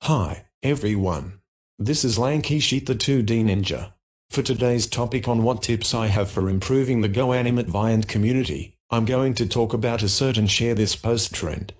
Hi, everyone. This is Lanky Sheet the 2D Ninja. For today's topic on what tips I have for improving the Go Animate Viant community, I'm going to talk about a certain share this post trend.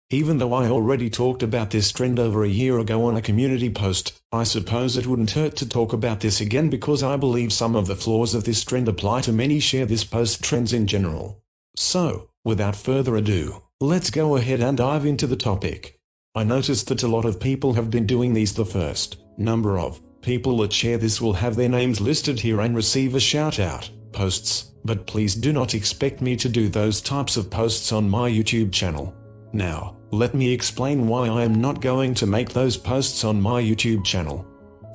Even though I already talked about this trend over a year ago on a community post, I suppose it wouldn't hurt to talk about this again because I believe some of the flaws of this trend apply to many share this post trends in general. So, without further ado, let's go ahead and dive into the topic. I noticed that a lot of people have been doing these. The first number of people that share this will have their names listed here and receive a shout out posts, but please do not expect me to do those types of posts on my YouTube channel. Now, let me explain why I am not going to make those posts on my YouTube channel.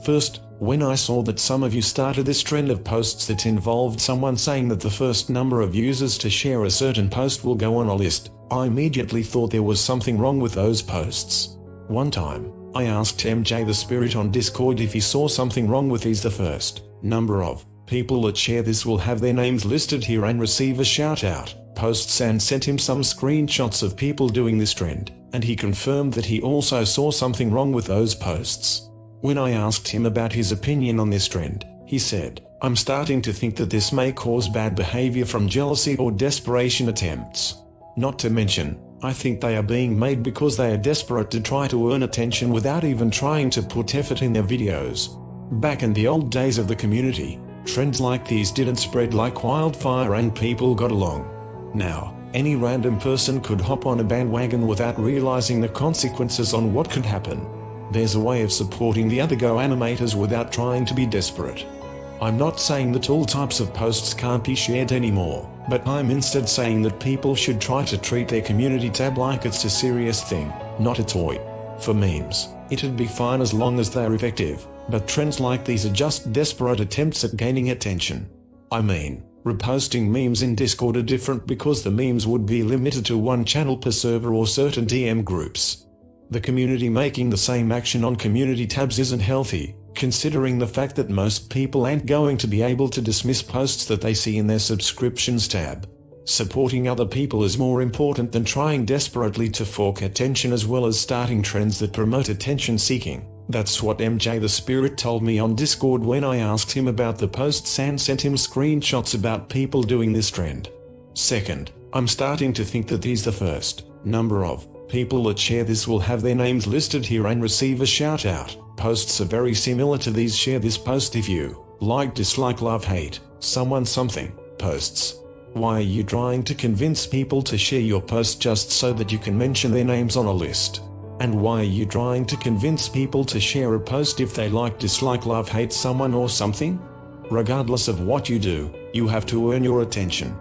First, when I saw that some of you started this trend of posts that involved someone saying that the first number of users to share a certain post will go on a list, I immediately thought there was something wrong with those posts. One time, I asked MJ the Spirit on Discord if he saw something wrong with these. The first number of people that share this will have their names listed here and receive a shout out posts, and sent him some screenshots of people doing this trend, and he confirmed that he also saw something wrong with those posts. When I asked him about his opinion on this trend, he said, "I'm starting to think that this may cause bad behavior from jealousy or desperation attempts. Not to mention, I think they are being made because they are desperate to try to earn attention without even trying to put effort in their videos." Back in the old days of the community, trends like these didn't spread like wildfire and people got along. Now, any random person could hop on a bandwagon without realizing the consequences on what could happen. There's a way of supporting the other Go animators without trying to be desperate. I'm not saying that all types of posts can't be shared anymore, but I'm instead saying that people should try to treat their community tab like it's a serious thing, not a toy. For memes, it'd be fine as long as they're effective, but trends like these are just desperate attempts at gaining attention. I mean, reposting memes in Discord are different because the memes would be limited to one channel per server or certain DM groups. The community making the same action on community tabs isn't healthy, considering the fact that most people aren't going to be able to dismiss posts that they see in their subscriptions tab. Supporting other people is more important than trying desperately to fork attention as well as starting trends that promote attention seeking. That's what MJ the Spirit told me on Discord when I asked him about the posts and sent him screenshots about people doing this trend. Second, I'm starting to think that these the first number of people that share this will have their names listed here and receive a shout out posts are very similar to these share this post if you like, dislike, love, hate someone something posts. Why are you trying to convince people to share your post just so that you can mention their names on a list? And why are you trying to convince people to share a post if they like, dislike, love, hate someone or something? Regardless of what you do, you have to earn your attention.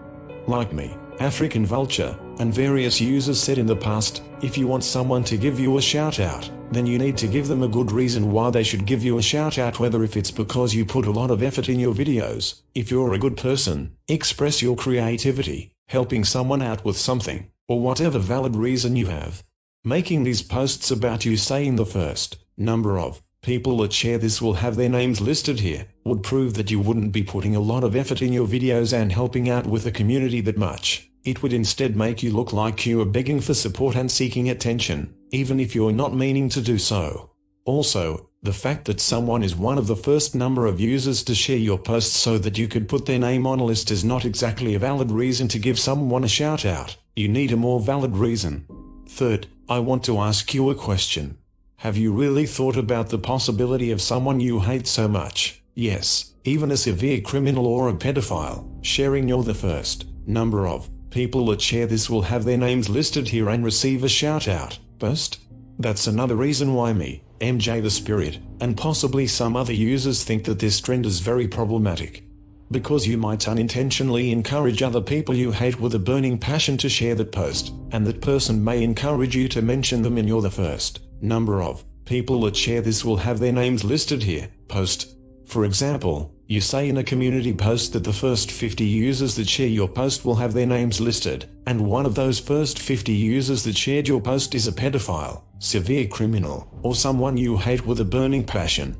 Like me, African Vulture, and various users said in the past, if you want someone to give you a shout out, then you need to give them a good reason why they should give you a shout out, whether if it's because you put a lot of effort in your videos, if you're a good person, express your creativity, helping someone out with something, or whatever valid reason you have. Making these posts about you saying the first number of people that share this will have their names listed here would prove that you wouldn't be putting a lot of effort in your videos and helping out with the community that much. It would instead make you look like you are begging for support and seeking attention, even if you're not meaning to do so. Also, the fact that someone is one of the first number of users to share your post so that you could put their name on a list is not exactly a valid reason to give someone a shout out. You need a more valid reason. Third, I want to ask you a question. Have you really thought about the possibility of someone you hate so much, yes, even a severe criminal or a pedophile, sharing your the first number of people that share this will have their names listed here and receive a shout out post? That's another reason why me, MJ the Spirit, and possibly some other users think that this trend is very problematic. Because you might unintentionally encourage other people you hate with a burning passion to share that post, and that person may encourage you to mention them in your the first number of people that share this will have their names listed here post. For example, you say in a community post that the first 50 users that share your post will have their names listed, and one of those first 50 users that shared your post is a pedophile, severe criminal, or someone you hate with a burning passion.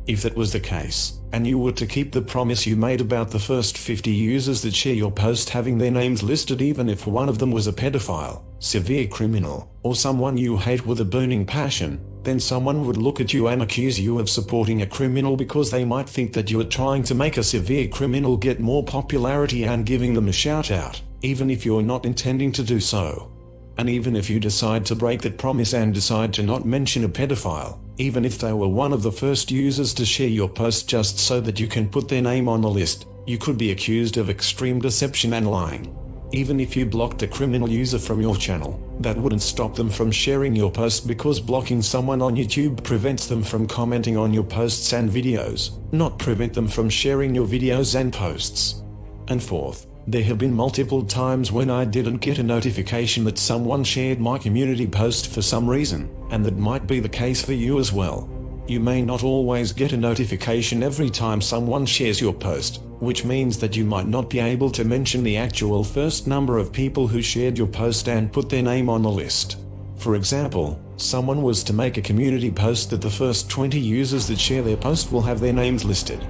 If that was the case, and you were to keep the promise you made about the first 50 users that share your post having their names listed even if one of them was a pedophile, severe criminal, or someone you hate with a burning passion, then someone would look at you and accuse you of supporting a criminal because they might think that you are trying to make a severe criminal get more popularity and giving them a shout out, even if you're not intending to do so. And even if you decide to break that promise and decide to not mention a pedophile, even if they were one of the first users to share your post just so that you can put their name on the list, you could be accused of extreme deception and lying. Even if you blocked a criminal user from your channel, that wouldn't stop them from sharing your post because blocking someone on YouTube prevents them from commenting on your posts and videos, not prevent them from sharing your videos and posts. And fourth, there have been multiple times when I didn't get a notification that someone shared my community post for some reason, and that might be the case for you as well. You may not always get a notification every time someone shares your post, which means that you might not be able to mention the actual first number of people who shared your post and put their name on the list. For example, someone was to make a community post that the first 20 users that share their post will have their names listed.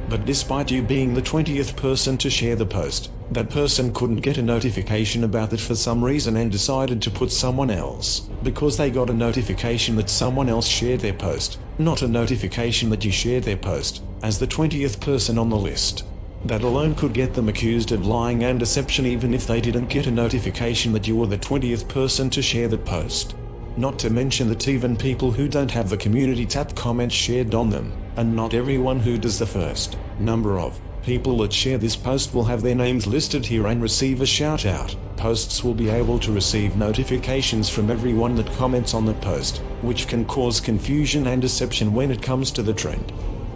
But despite you being the 20th person to share the post, that person couldn't get a notification about it for some reason and decided to put someone else, because they got a notification that someone else shared their post, not a notification that you shared their post, as the 20th person on the list. That alone could get them accused of lying and deception even if they didn't get a notification that you were the 20th person to share that post. Not to mention that even people who don't have the community tab comments shared on them, and not everyone who does the first number of people that share this post will have their names listed here and receive a shout out. Posts will be able to receive notifications from everyone that comments on the post, which can cause confusion and deception when it comes to the trend.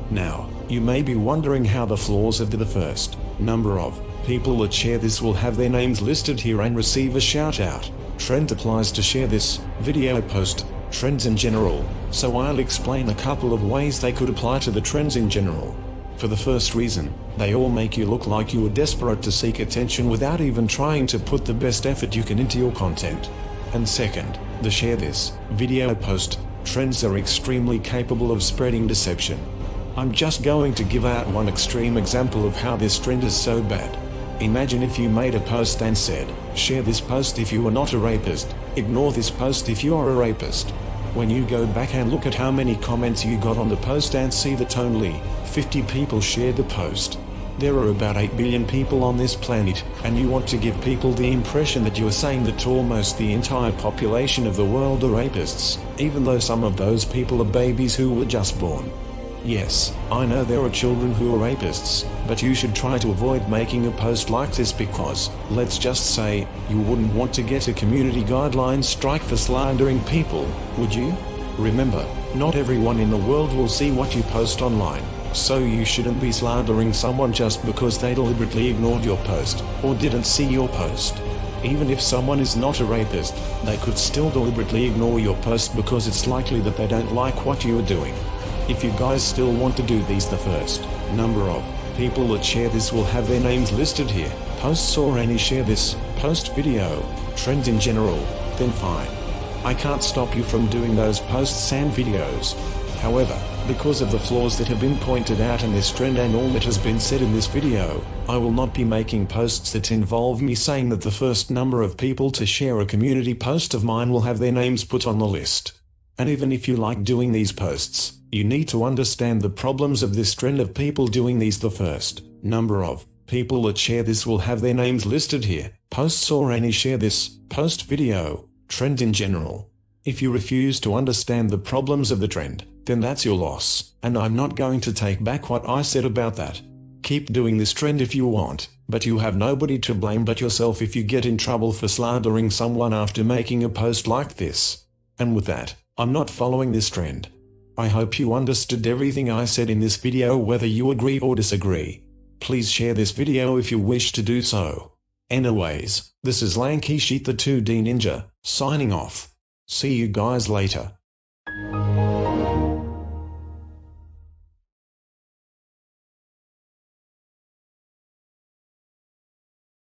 Now, you may be wondering how the flaws of the first number of people that share this will have their names listed here and receive a shout out trend applies to share this video post, trends in general, so I'll explain a couple of ways they could apply to the trends in general. For the first reason, they all make you look like you are desperate to seek attention without even trying to put the best effort you can into your content. And second, the share this video post, trends are extremely capable of spreading deception. I'm just going to give out one extreme example of how this trend is so bad. Imagine if you made a post and said, share this post if you are not a rapist, ignore this post if you are a rapist. When you go back and look at how many comments you got on the post and see that only 50 people shared the post. There are about 8 billion people on this planet, and you want to give people the impression that you are saying that almost the entire population of the world are rapists, even though some of those people are babies who were just born. Yes, I know there are children who are rapists, but you should try to avoid making a post like this because, let's just say, you wouldn't want to get a community guidelines strike for slandering people, would you? Remember, not everyone in the world will see what you post online, so you shouldn't be slandering someone just because they deliberately ignored your post, or didn't see your post. Even if someone is not a rapist, they could still deliberately ignore your post because it's likely that they don't like what you are doing. If you guys still want to do these, the first number of people that share this will have their names listed here, posts or any share this post video, trends in general, then fine. I can't stop you from doing those posts and videos. However, because of the flaws that have been pointed out in this trend and all that has been said in this video, I will not be making posts that involve me saying that the first number of people to share a community post of mine will have their names put on the list. And even if you like doing these posts, you need to understand the problems of this trend of people doing these. The first number of people that share this will have their names listed here, posts or any share this post video, trend in general. If you refuse to understand the problems of the trend, then that's your loss, and I'm not going to take back what I said about that. Keep doing this trend if you want, but you have nobody to blame but yourself if you get in trouble for slandering someone after making a post like this. And with that, I'm not following this trend. I hope you understood everything I said in this video, whether you agree or disagree. Please share this video if you wish to do so. Anyways, this is Lanky Sheet the 2D Ninja, signing off. See you guys later.